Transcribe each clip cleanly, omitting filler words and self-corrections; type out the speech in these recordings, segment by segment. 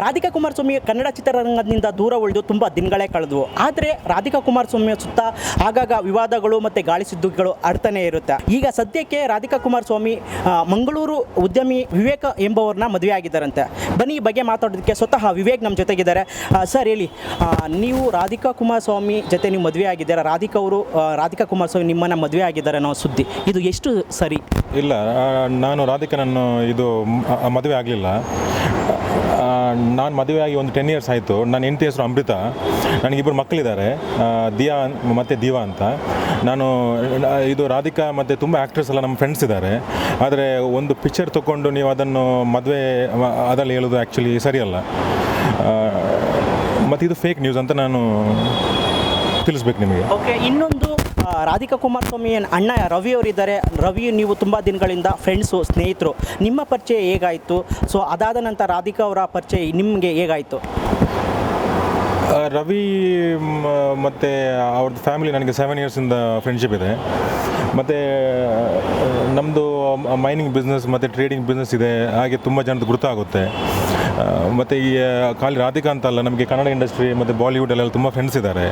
ರಾಧಿಕಾ ಕುಮಾರಸ್ವಾಮಿ ಕನ್ನಡ ಚಿತ್ರರಂಗದಿಂದ ದೂರ ಉಳಿದು ತುಂಬ ದಿನಗಳೇ ಕಳೆದವು. ಆದರೆ ರಾಧಿಕಾ ಕುಮಾರಸ್ವಾಮಿಯ ಸುತ್ತ ಆಗಾಗ ವಿವಾದಗಳು ಮತ್ತು ಗಾಳಿ ಸುದ್ದಿಗಳು ಆಡ್ತಾನೆ ಇರುತ್ತೆ. ಈಗ ಸದ್ಯಕ್ಕೆ ರಾಧಿಕಾ ಕುಮಾರಸ್ವಾಮಿ ಮಂಗಳೂರು ಉದ್ಯಮಿ ವಿವೇಕ್ ಎಂಬವ್ರನ್ನ ಮದುವೆ ಆಗಿದ್ದಾರಂತೆ. ಬನ್ನಿ ಈ ಬಗ್ಗೆ ಮಾತಾಡೋದಕ್ಕೆ ಸ್ವತಃ ವಿವೇಕ್ ನಮ್ಮ ಜೊತೆಗಿದ್ದಾರೆ. ಸರ್ ಹೇಳಿ, ನೀವು ರಾಧಿಕಾ ಕುಮಾರಸ್ವಾಮಿ ಜೊತೆ ನೀವು ಮದುವೆ ಆಗಿದ್ದೀರಾ, ರಾಧಿಕಾ ಕುಮಾರಸ್ವಾಮಿ ನಿಮ್ಮನ್ನು ಮದುವೆ ಆಗಿದ್ದಾರೆ ಅನ್ನೋ ಸುದ್ದಿ, ಇದು ಎಷ್ಟು ಸರಿ? ಇಲ್ಲ, ನಾನು ರಾಧಿಕನನ್ನು ಇದು ಮದುವೆ ಆಗಲಿಲ್ಲ. ನಾನು ಮದುವೆ ಆಗಿ ಒಂದು 10 years ಆಯಿತು. ನನ್ನ ಹೆಂಡತಿ ಹೆಸರು ಅಮೃತ. ನನಗಿಬ್ಬರು ಮಕ್ಕಳಿದ್ದಾರೆ, ದಿಯಾ ಮತ್ತು ದಿವಾ ಅಂತ. ನಾನು ಇದು ರಾಧಿಕಾ ಮತ್ತು ತುಂಬ ಆ್ಯಕ್ಟ್ರೆಸ್ ಎಲ್ಲ ನಮ್ಮ ಫ್ರೆಂಡ್ಸ್ ಇದ್ದಾರೆ. ಆದರೆ ಒಂದು ಪಿಕ್ಚರ್ ತೊಗೊಂಡು ನೀವು ಅದನ್ನು ಮದುವೆ ಅದರಲ್ಲಿ ಹೇಳೋದು ಆ್ಯಕ್ಚುಲಿ ಸರಿಯಲ್ಲ. ಮತ್ತು ಇದು ಫೇಕ್ ನ್ಯೂಸ್ ಅಂತ ನಾನು ತಿಳಿಸ್ಬೇಕು ನಿಮಗೆ. ಓಕೆ, ಇನ್ನೊಂದು ರಾಧಿಕಾ ಕುಮಾರಸ್ವಾಮಿ ಅಣ್ಣ ರವಿ ಅವರಿದ್ದಾರೆ. ರವಿ ನೀವು ತುಂಬ ದಿನಗಳಿಂದ ಫ್ರೆಂಡ್ಸು, ಸ್ನೇಹಿತರು. ನಿಮ್ಮ ಪರಿಚಯ ಹೇಗಾಯಿತು? ಸೊ ಅದಾದ ನಂತರ ರಾಧಿಕಾ ಅವರ ಪರಿಚಯ ನಿಮಗೆ ಹೇಗಾಯಿತು? ರವಿ ಮತ್ತು ಅವ್ರದ್ದು ಫ್ಯಾಮಿಲಿ ನನಗೆ 7 yearsಯಿಂದ ಫ್ರೆಂಡ್ಶಿಪ್ ಇದೆ. ಮತ್ತು ನಮ್ಮದು ಮೈನಿಂಗ್ ಬಿಸ್ನೆಸ್ ಮತ್ತು ಟ್ರೇಡಿಂಗ್ ಬಿಸ್ನೆಸ್ ಇದೆ. ಹಾಗೆ ತುಂಬ ಜನದ ಗುರುತಾಗುತ್ತೆ. ಮತ್ತು ಈ ಖಾಲಿ ರಾಧಿಕಾ ಅಂತಲ್ಲ, ನಮಗೆ ಕನ್ನಡ ಇಂಡಸ್ಟ್ರಿ ಮತ್ತು ಬಾಲಿವುಡಲ್ಲೆಲ್ಲ ತುಂಬ ಫ್ರೆಂಡ್ಸ್ ಇದ್ದಾರೆ.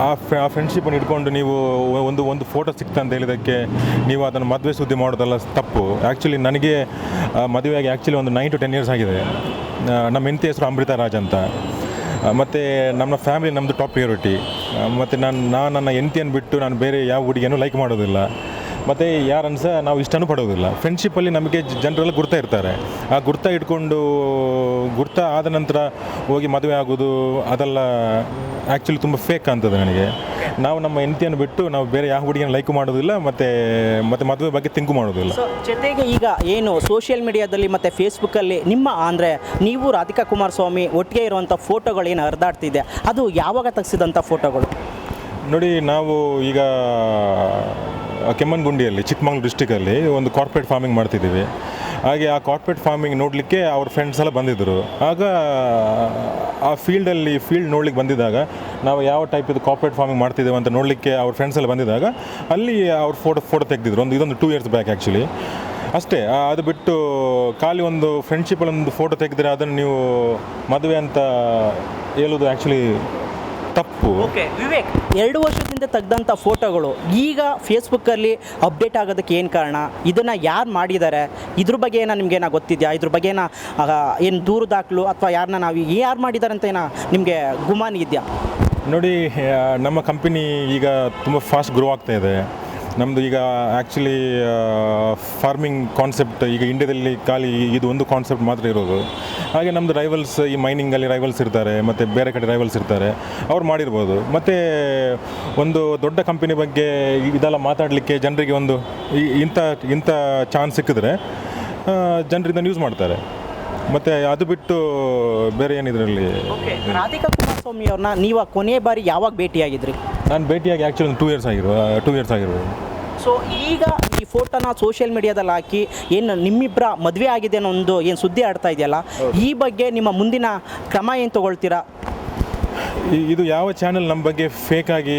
ಆ ಫ್ರೆಂಡ್ಶಿಪ್ಪನ್ನು ಇಟ್ಕೊಂಡು ನೀವು ಒಂದು ಫೋಟೋ ಸಿಕ್ತಾ ಅಂತ ಹೇಳಿದ್ದಕ್ಕೆ ನೀವು ಅದನ್ನು ಮದುವೆ ಸುದ್ದಿ ಮಾಡೋದಲ್ಲ ತಪ್ಪು. ಆ್ಯಕ್ಚುಲಿ ನನಗೆ ಮದುವೆಯಾಗಿ ಆ್ಯಕ್ಚುಲಿ ಒಂದು 9 to 10 years ಆಗಿದೆ. ನಮ್ಮ ಹೆಂಡತಿ ಹೆಸರು ಅಮೃತ ರಾಜ್ ಅಂತ. ಮತ್ತು ನಮ್ಮ ಫ್ಯಾಮಿಲಿ ನಮ್ಮದು ಟಾಪ್ ಪ್ರಿಯಾರಿಟಿ. ಮತ್ತು ನಾನು ನನ್ನ ಹೆಂಡತಿಯನ್ನು ಬಿಟ್ಟು ನಾನು ಬೇರೆ ಯಾವ ಹುಡುಗಿಯನ್ನು ಲೈಕ್ ಮಾಡೋದಿಲ್ಲ. ಮತ್ತು ಯಾರನ್ನು ಸಹ ನಾವು ಇಷ್ಟನೂ ಪಡೋದಿಲ್ಲ. ಫ್ರೆಂಡ್ಶಿಪ್ಪಲ್ಲಿ ನಮಗೆ ಜನರೆಲ್ಲ ಗುರ್ತಾ ಇರ್ತಾರೆ. ಆ ಗುರ್ತಾ ಇಟ್ಕೊಂಡು ಗುರ್ತಾ ಆದ ನಂತರ ಹೋಗಿ ಮದುವೆ ಆಗೋದು ಅದೆಲ್ಲ ಆ್ಯಕ್ಚುಲಿ ತುಂಬ ಫೇಕ್ ಅಂತದೆ ನನಗೆ. ನಾವು ನಮ್ಮ ಹೆಂಡತಿಯನ್ನು ಬಿಟ್ಟು ನಾವು ಬೇರೆ ಯಾವ ಹುಡುಗಿಯನ್ನು ಲೈಕ್ ಮಾಡೋದಿಲ್ಲ ಮತ್ತು ಮದುವೆ ಬಗ್ಗೆ ತಿಂಕು ಮಾಡೋದಿಲ್ಲ. ಜೊತೆಗೆ ಈಗ ಏನು ಸೋಷಿಯಲ್ ಮೀಡಿಯಾದಲ್ಲಿ ಮತ್ತು ಫೇಸ್ಬುಕ್ಕಲ್ಲಿ ನಿಮ್ಮ ಅಂದರೆ ನೀವು ರಾಧಿಕಾ ಕುಮಾರಸ್ವಾಮಿ ಒಟ್ಟಿಗೆ ಇರುವಂಥ ಫೋಟೋಗಳು ಏನು ಹರಿದಾಡ್ತಿದೆ, ಅದು ಯಾವಾಗ ತೆಗೆಸಿದಂಥ ಫೋಟೋಗಳು? ನೋಡಿ, ನಾವು ಈಗ ಕೆಮ್ಮಣ್ಣುಗುಂಡಿಯಲ್ಲಿ ಚಿಕ್ಕಮಗಳೂರು ಡಿಸ್ಟಿಕಲ್ಲಿ ಒಂದು ಕಾರ್ಪೊರೇಟ್ ಫಾರ್ಮಿಂಗ್ ಮಾಡ್ತಿದ್ದೀವಿ. ಹಾಗೆ ಆ ಕಾರ್ಪೊರೇಟ್ ಫಾರ್ಮಿಂಗ್ ನೋಡಲಿಕ್ಕೆ ಅವ್ರ ಫ್ರೆಂಡ್ಸ್ ಎಲ್ಲ ಬಂದಿದ್ದರು. ಆಗ ಆ ಫೀಲ್ಡ್ ನೋಡ್ಲಿಕ್ಕೆ ಬಂದಿದ್ದಾಗ ನಾವು ಯಾವ ಟೈಪಿದು ಕಾರ್ಪೊರೇಟ್ ಫಾರ್ಮಿಂಗ್ ಮಾಡ್ತಿದ್ದೇವೆ ಅಂತ ನೋಡಲಿಕ್ಕೆ ಅವ್ರ ಫ್ರೆಂಡ್ಸ್ ಎಲ್ಲ ಬಂದಿದ್ದಾಗ ಅಲ್ಲಿ ಅವ್ರ ಫೋಟೋ ತೆಗೆದಿದ್ರು. ಇದೊಂದು 2 years ಬ್ಯಾಕ್ ಆ್ಯಕ್ಚುಲಿ ಅಷ್ಟೇ. ಅದು ಬಿಟ್ಟು ಖಾಲಿ ಒಂದು ಫ್ರೆಂಡ್ಶಿಪ್ಪಲ್ಲಿ ಒಂದು ಫೋಟೋ ತೆಗೆದ್ರೆ ಅದನ್ನು ನೀವು ಮದುವೆ ಅಂತ ಹೇಳೋದು ಆ್ಯಕ್ಚುಲಿ ತಪ್ಪು. ಓಕೆ ವಿವೇಕ್, 2 ವರ್ಷದಿಂದ ತೆಗೆದಂಥ ಫೋಟೋಗಳು ಈಗ ಫೇಸ್ಬುಕ್ಕಲ್ಲಿ ಅಪ್ಡೇಟ್ ಆಗೋದಕ್ಕೆ ಏನು ಕಾರಣ? ಇದನ್ನು ಯಾರು ಮಾಡಿದ್ದಾರೆ? ಇದ್ರ ಬಗ್ಗೆ ನಿಮಗೇನೋ ಗೊತ್ತಿದೆಯಾ? ಇದ್ರ ಬಗ್ಗೆ ಏನು ದೂರು ದಾಖಲು ಅಥವಾ ಯಾರು ಮಾಡಿದ್ದಾರೆ ಅಂತ ನಿಮಗೆ ಗುಮಾನಿ ಇದೆಯಾ? ನೋಡಿ, ನಮ್ಮ ಕಂಪನಿ ಈಗ ತುಂಬ ಫಾಸ್ಟ್ ಗ್ರೋ ಆಗ್ತಾ ಇದೆ. ನಮ್ಮದು ಈಗ ಆ್ಯಕ್ಚುಲಿ ಫಾರ್ಮಿಂಗ್ ಕಾನ್ಸೆಪ್ಟ್ ಈಗ ಇಂಡಿಯಾದಲ್ಲಿ ಖಾಲಿ ಇದು ಒಂದು ಕಾನ್ಸೆಪ್ಟ್ ಮಾತ್ರ ಇರೋದು. ಹಾಗೆ ನಮ್ಮದು ರೈವಲ್ಸ್ ಈ ಮೈನಿಂಗಲ್ಲಿ ರೈವಲ್ಸ್ ಇರ್ತಾರೆ ಮತ್ತು ಬೇರೆ ಕಡೆ ರೈವಲ್ಸ್ ಇರ್ತಾರೆ, ಅವ್ರು ಮಾಡಿರ್ಬೋದು. ಮತ್ತು ಒಂದು ದೊಡ್ಡ ಕಂಪನಿ ಬಗ್ಗೆ ಇದೆಲ್ಲ ಮಾತಾಡಲಿಕ್ಕೆ ಜನರಿಗೆ ಒಂದು ಇಂಥ ಚಾನ್ಸ್ ಸಿಕ್ಕಿದ್ರೆ ಜನರಿಂದ ಯೂಸ್ ಮಾಡ್ತಾರೆ. ಮತ್ತು ಅದು ಬಿಟ್ಟು ಬೇರೆ ಏನಿದ್ರಲ್ಲಿ. ರಾಧಿಕಾ ಕುಮಾರಸ್ವಾಮಿ ಅವ್ರನ್ನ ನೀವು ಕೊನೆಯ ಬಾರಿ ಯಾವಾಗ ಭೇಟಿಯಾಗಿದ್ರಿ? ನಾನು ಭೇಟಿಯಾಗಿ ಆ್ಯಕ್ಚುಲಿ ಒಂದು 2 years ಆಗಿರೋದು. ಸೊ ಈಗ ಈ ಫೋಟೋನ ಸೋಷಿಯಲ್ ಮೀಡಿಯಾದಲ್ಲಿ ಹಾಕಿ ಏನು ನಿಮ್ಮಿಬ್ಬರ ಮದುವೆ ಆಗಿದೆ ಅನ್ನೋ ಒಂದು ಏನು ಸುದ್ದಿ ಆಡ್ತಾ ಇದೆಯಲ್ಲ, ಈ ಬಗ್ಗೆ ನಿಮ್ಮ ಮುಂದಿನ ಕ್ರಮ ಏನು ತೊಗೊಳ್ತೀರಾ? ಇದು ಯಾವ ಚಾನೆಲ್ ನಮ್ಮ ಬಗ್ಗೆ ಫೇಕಾಗಿ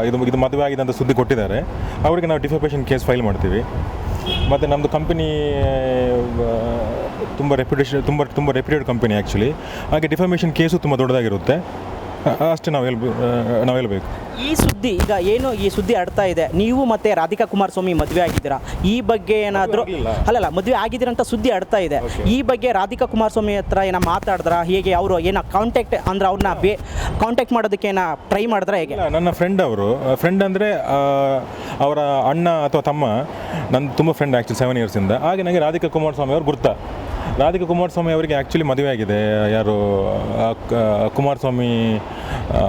ಇದು ಮದುವೆ ಆಗಿದೆ ಅಂತ ಸುದ್ದಿ ಕೊಟ್ಟಿದ್ದಾರೆ, ಅವರಿಗೆ ನಾವು ಡಿಫಮೇಷನ್ ಕೇಸ್ ಫೈಲ್ ಮಾಡ್ತೀವಿ. ಮತ್ತು ನಮ್ಮದು ಕಂಪನಿ ತುಂಬ ರೆಪ್ಯೂಟೆಡ್ ಕಂಪನಿ ಆ್ಯಕ್ಚುಲಿ. ಹಾಗೆ ಡಿಫಮೇಷನ್ ಕೇಸು ತುಂಬ ದೊಡ್ಡದಾಗಿರುತ್ತೆ. ಅಷ್ಟೇ ನಾವು ಹೇಳ್ಬೇಕು. ಈ ಸುದ್ದಿ ಈಗ ಏನು ಈ ಸುದ್ದಿ ಆಡ್ತಾ ಇದೆ, ನೀವು ಮತ್ತು ರಾಧಿಕಾ ಕುಮಾರಸ್ವಾಮಿ ಮದುವೆ ಆಗಿದ್ದೀರಾ, ಈ ಬಗ್ಗೆ ಏನಾದರೂ ಅಲ್ಲಲ್ಲ ಮದುವೆ ಆಗಿದ್ದೀರಾ ಅಂತ ಸುದ್ದಿ ಆಡ್ತಾ ಇದೆ. ಈ ಬಗ್ಗೆ ರಾಧಿಕಾ ಕುಮಾರಸ್ವಾಮಿ ಹತ್ರ ಏನೋ ಮಾತಾಡಿದ್ರ? ಹೇಗೆ ಅವರು ಏನೋ ಕಾಂಟ್ಯಾಕ್ಟ್ ಅಂದರೆ ಅವ್ರನ್ನ ಕಾಂಟ್ಯಾಕ್ಟ್ ಮಾಡೋದಕ್ಕೆ ಏನೋ ಟ್ರೈ ಮಾಡಿದ್ರ? ಹೇಗೆ? ನನ್ನ ಫ್ರೆಂಡ್ ಅಂದರೆ ಅವರ ಅಣ್ಣ ಅಥವಾ ತಮ್ಮ ನನ್ನ ತುಂಬ ಫ್ರೆಂಡ್ ಆ್ಯಕ್ಚುಲಿ 7 yearsಯಿಂದ. ಹಾಗೆ ನನಗೆ ರಾಧಿಕಾ ಕುಮಾರಸ್ವಾಮಿ ಅವರು ಗುರ್ತಾ. ರಾಧಿಕಾ ಕುಮಾರಸ್ವಾಮಿ ಅವರಿಗೆ ಆ್ಯಕ್ಚುಲಿ ಮದುವೆ ಆಗಿದೆ. ಯಾರು ಕುಮಾರಸ್ವಾಮಿ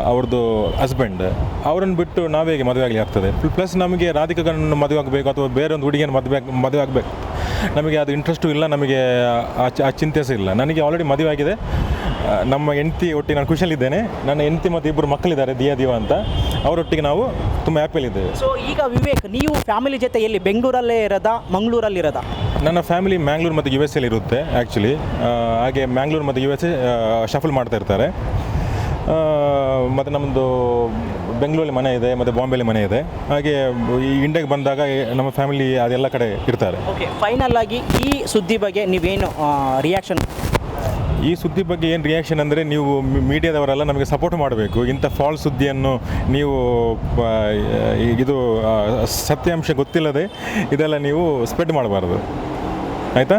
ಅವ್ರದ್ದು ಹಸ್ಬೆಂಡ್. ಅವರನ್ನು ಬಿಟ್ಟು ನಾವೇಗೆ ಮದುವೆ ಆಗಲಿ ಆಗ್ತದೆ? ಪ್ಲಸ್ ನಮಗೆ ರಾಧಿಕಾವನ್ನು ಮದುವೆ ಆಗಬೇಕು ಅಥವಾ ಬೇರೆ ಒಂದು ಹುಡುಗಿಯನ್ನು ಮದುವೆ ಆಗಬೇಕು, ನಮಗೆ ಅದು ಇಂಟ್ರೆಸ್ಟು ಇಲ್ಲ, ನಮಗೆ ಆ ಚಿಂತೆ ಸಹ ಇಲ್ಲ. ನನಗೆ ಆಲ್ರೆಡಿ ಮದುವೆ ಆಗಿದೆ. ನಮ್ಮ ಹೆಂಡತಿ ಒಟ್ಟಿಗೆ ನಾನು ಖುಷಿಯಲ್ಲಿದ್ದೇನೆ. ನನ್ನ ಹೆಂಡತಿ ಮತ್ತು 2 ಮಕ್ಕಳಿದ್ದಾರೆ, ದಿವಾ ಅಂತ. ಅವರೊಟ್ಟಿಗೆ ನಾವು ತುಂಬ ಹ್ಯಾಪಿಯಲ್ಲಿದ್ದೇವೆ. ಸೊ ಈಗ ವಿವೇಕ್, ನೀವು ಫ್ಯಾಮಿಲಿ ಜೊತೆ ಎಲ್ಲಿ ಬೆಂಗಳೂರಲ್ಲೇ ಇರೋದಾ ಮಂಗಳೂರಲ್ಲಿ ಇರೋದಾ? ನನ್ನ ಫ್ಯಾಮಿಲಿ ಮ್ಯಾಂಗ್ಳೂರು ಮತ್ತು USA ಇರುತ್ತೆ ಆ್ಯಕ್ಚುಲಿ. ಹಾಗೆ ಮ್ಯಾಂಗ್ಳೂರು ಮತ್ತು USA ಶಫಲ್ ಮಾಡ್ತಾ ಇರ್ತಾರೆ. ಮತ್ತು ನಮ್ಮದು ಬೆಂಗಳೂರಲ್ಲಿ ಮನೆ ಇದೆ ಮತ್ತು ಬಾಂಬೆಲಿ ಮನೆ ಇದೆ. ಹಾಗೆ ಈ ಇಂಡಿಯಾಗೆ ಬಂದಾಗ ನಮ್ಮ ಫ್ಯಾಮಿಲಿ ಅದೆಲ್ಲ ಕಡೆ ಇರ್ತಾರೆ. ಓಕೆ, ಫೈನಲ್ ಆಗಿ ಈ ಸುದ್ದಿ ಬಗ್ಗೆ ನೀವೇನು ರಿಯಾಕ್ಷನ್? ಈ ಸುದ್ದಿ ಬಗ್ಗೆ ಏನು ರಿಯಾಕ್ಷನ್ ಅಂದರೆ, ನೀವು ಮೀಡಿಯಾದವರೆಲ್ಲ ನಮಗೆ ಸಪೋರ್ಟ್ ಮಾಡಬೇಕು. ಇಂಥ ಫಾಲ್ಸ್ ಸುದ್ದಿಯನ್ನು ನೀವು ಇದು ಸತ್ಯಾಂಶ ಗೊತ್ತಿಲ್ಲದೆ ಇದೆಲ್ಲ ನೀವು ಸ್ಪ್ರೆಡ್ ಮಾಡಬಾರ್ದು, ಆಯಿತಾ?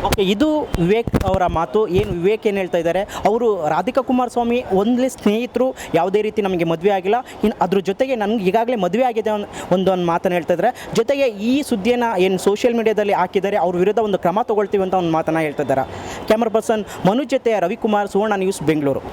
ಓಕೆ, ಇದು ವಿವೇಕ್ ಅವರ ಮಾತು. ವಿವೇಕ್ ಏನು ಹೇಳ್ತಾ ಇದ್ದಾರೆ, ಅವರು ರಾಧಿಕಾ ಕುಮಾರಸ್ವಾಮಿ ಒಂದೇ ಸ್ನೇಹಿತರು, ಯಾವುದೇ ರೀತಿ ನಮಗೆ ಮದುವೆ ಆಗಿಲ್ಲ, ಇನ್ನು ಅದ್ರ ಜೊತೆಗೆ ನನಗೆ ಈಗಾಗಲೇ ಮದುವೆ ಆಗಿದೆ ಒಂದು ಮಾತನ್ನು ಹೇಳ್ತಾ ಇದ್ದಾರೆ. ಜೊತೆಗೆ ಈ ಸುದ್ದಿಯನ್ನು ಏನು ಸೋಷಿಯಲ್ ಮೀಡಿಯಾದಲ್ಲಿ ಹಾಕಿದ್ದಾರೆ, ಅವ್ರ ವಿರುದ್ಧ ಒಂದು ಕ್ರಮ ತೊಗೊಳ್ತೀವಿ ಅಂತ ಒಂದು ಮಾತನ್ನು ಹೇಳ್ತಾ ಇದ್ದಾರೆ. ಕ್ಯಾಮ್ರಾ ಪರ್ಸನ್ ಮನು ಜೊತೆ ರವಿಕುಮಾರ್, ಸುವರ್ಣ ನ್ಯೂಸ್, ಬೆಂಗಳೂರು.